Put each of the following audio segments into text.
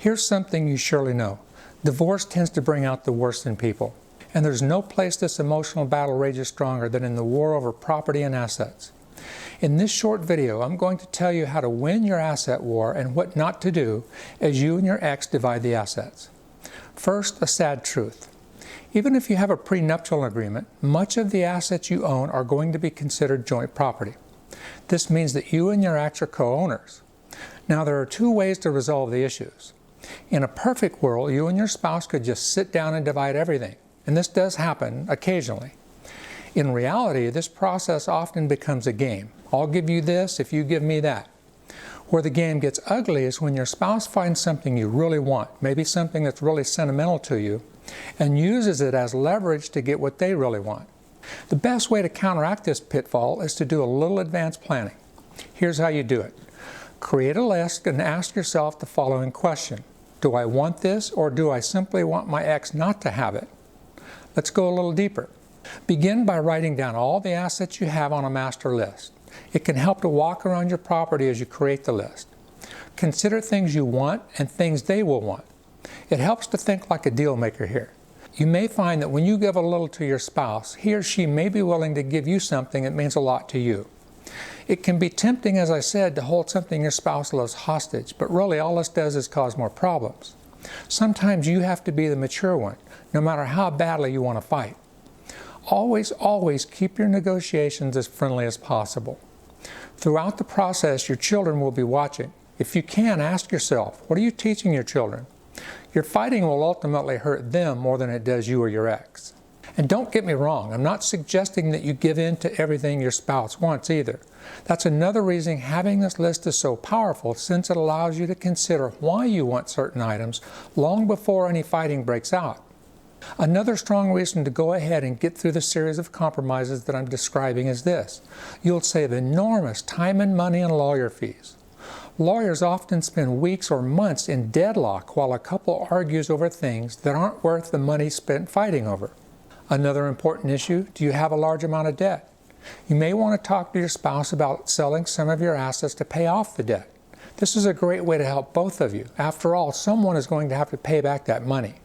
Here's something you surely know. Divorce tends to bring out the worst in people. And there's no place this emotional battle rages stronger than in the war over property and assets. In this short video, I'm going to tell you how to win your asset war and what not to do as you and your ex divide the assets. First, a sad truth. Even if you have a prenuptial agreement, much of the assets you own are going to be considered joint property. This means that you and your ex are co-owners. Now, there are two ways to resolve the issues. In a perfect world, you and your spouse could just sit down and divide everything, and this does happen occasionally. In reality, this process often becomes a game. I'll give you this if you give me that. Where the game gets ugly is when your spouse finds something you really want, maybe something that's really sentimental to you, and uses it as leverage to get what they really want. The best way to counteract this pitfall is to do a little advanced planning. Here's how you do it. Create a list and ask yourself the following question. Do I want this, or do I simply want my ex not to have it? Let's go a little deeper. Begin by writing down all the assets you have on a master list. It can help to walk around your property as you create the list. Consider things you want and things they will want. It helps to think like a deal maker here. You may find that when you give a little to your spouse, he or she may be willing to give you something that means a lot to you. It can be tempting, as I said, to hold something your spouse loves hostage, but really all this does is cause more problems. Sometimes you have to be the mature one, no matter how badly you want to fight. Always, always keep your negotiations as friendly as possible. Throughout the process, your children will be watching. If you can, ask yourself, what are you teaching your children? Your fighting will ultimately hurt them more than it does you or your ex. And don't get me wrong, I'm not suggesting that you give in to everything your spouse wants either. That's another reason having this list is so powerful, since it allows you to consider why you want certain items long before any fighting breaks out. Another strong reason to go ahead and get through the series of compromises that I'm describing is this. You'll save enormous time and money in lawyer fees. Lawyers often spend weeks or months in deadlock while a couple argues over things that aren't worth the money spent fighting over. Another important issue, do you have a large amount of debt? You may want to talk to your spouse about selling some of your assets to pay off the debt. This is a great way to help both of you. After all, someone is going to have to pay back that money.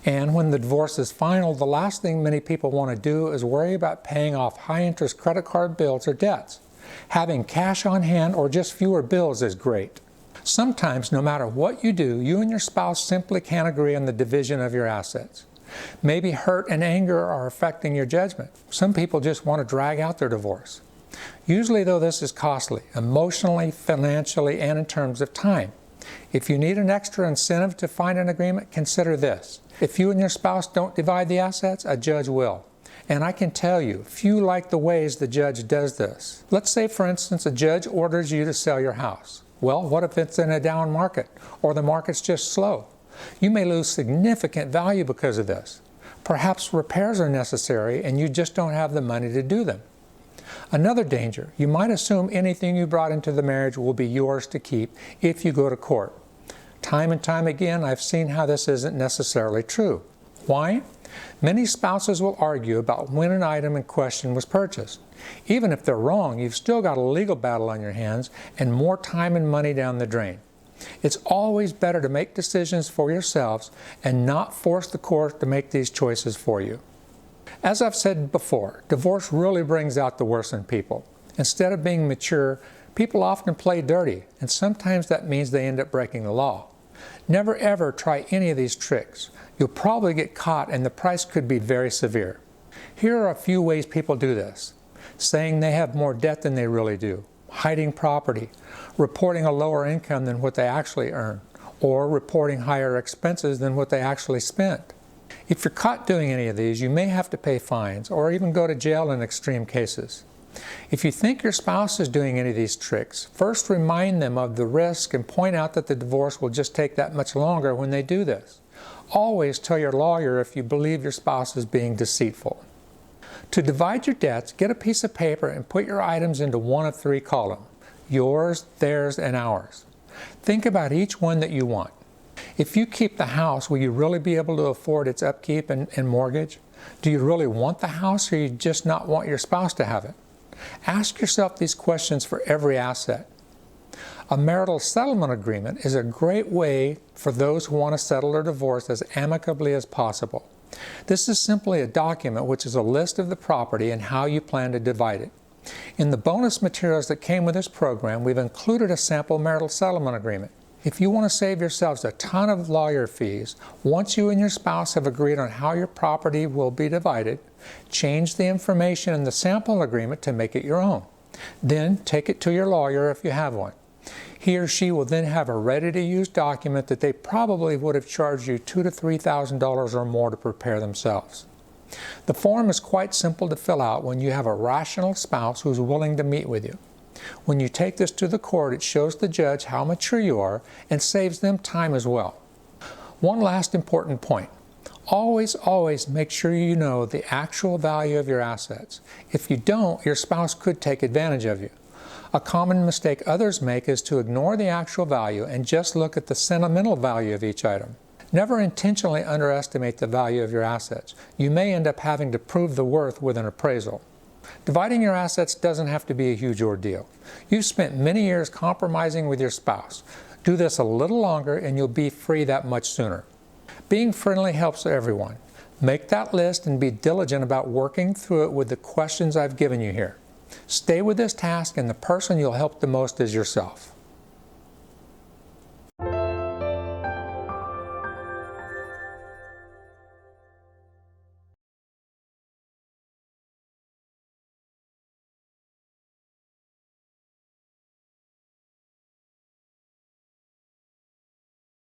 And when the divorce is final, the last thing many people want to do is worry about paying off high-interest credit card bills or debts. Having cash on hand or just fewer bills is great. Sometimes, no matter what you do, you and your spouse simply can't agree on the division of your assets. Maybe hurt and anger are affecting your judgment. Some people just want to drag out their divorce. Usually, though, this is costly, emotionally, financially, and in terms of time. If you need an extra incentive to find an agreement, consider this. If you and your spouse don't divide the assets, a judge will. And I can tell you, few like the ways the judge does this. Let's say, for instance, a judge orders you to sell your house. Well, what if it's in a down market, or the market's just slow? You may lose significant value because of this. Perhaps repairs are necessary and you just don't have the money to do them. Another danger, you might assume anything you brought into the marriage will be yours to keep if you go to court. Time and time again, I've seen how this isn't necessarily true. Why? Many spouses will argue about when an item in question was purchased. Even if they're wrong, you've still got a legal battle on your hands and more time and money down the drain. It's always better to make decisions for yourselves and not force the court to make these choices for you. As I've said before, divorce really brings out the worst in people. Instead of being mature, people often play dirty, and sometimes that means they end up breaking the law. Never ever try any of these tricks. You'll probably get caught and the price could be very severe. Here are a few ways people do this. Saying they have more debt than they really do. Hiding property, reporting a lower income than what they actually earn, or reporting higher expenses than what they actually spent. If you're caught doing any of these, you may have to pay fines or even go to jail in extreme cases. If you think your spouse is doing any of these tricks, first remind them of the risk and point out that the divorce will just take that much longer when they do this. Always tell your lawyer if you believe your spouse is being deceitful. To divide your debts, get a piece of paper and put your items into one of three columns: yours, theirs, and ours. Think about each one that you want. If you keep the house, will you really be able to afford its upkeep and mortgage? Do you really want the house, or you just not want your spouse to have it? Ask yourself these questions for every asset. A marital settlement agreement is a great way for those who want to settle their divorce as amicably as possible. This is simply a document which is a list of the property and how you plan to divide it. In the bonus materials that came with this program, we've included a sample marital settlement agreement. If you want to save yourselves a ton of lawyer fees, once you and your spouse have agreed on how your property will be divided, change the information in the sample agreement to make it your own. Then take it to your lawyer if you have one. He or she will then have a ready-to-use document that they probably would have charged you $2,000 to $3,000 or more to prepare themselves. The form is quite simple to fill out when you have a rational spouse who's willing to meet with you. When you take this to the court, it shows the judge how mature you are and saves them time as well. One last important point. Always make sure you know the actual value of your assets. If you don't, your spouse could take advantage of you. A common mistake others make is to ignore the actual value and just look at the sentimental value of each item. Never intentionally underestimate the value of your assets. You may end up having to prove the worth with an appraisal. Dividing your assets doesn't have to be a huge ordeal. You've spent many years compromising with your spouse. Do this a little longer and you'll be free that much sooner. Being friendly helps everyone. Make that list and be diligent about working through it with the questions I've given you here. Stay with this task, and the person you'll help the most is yourself.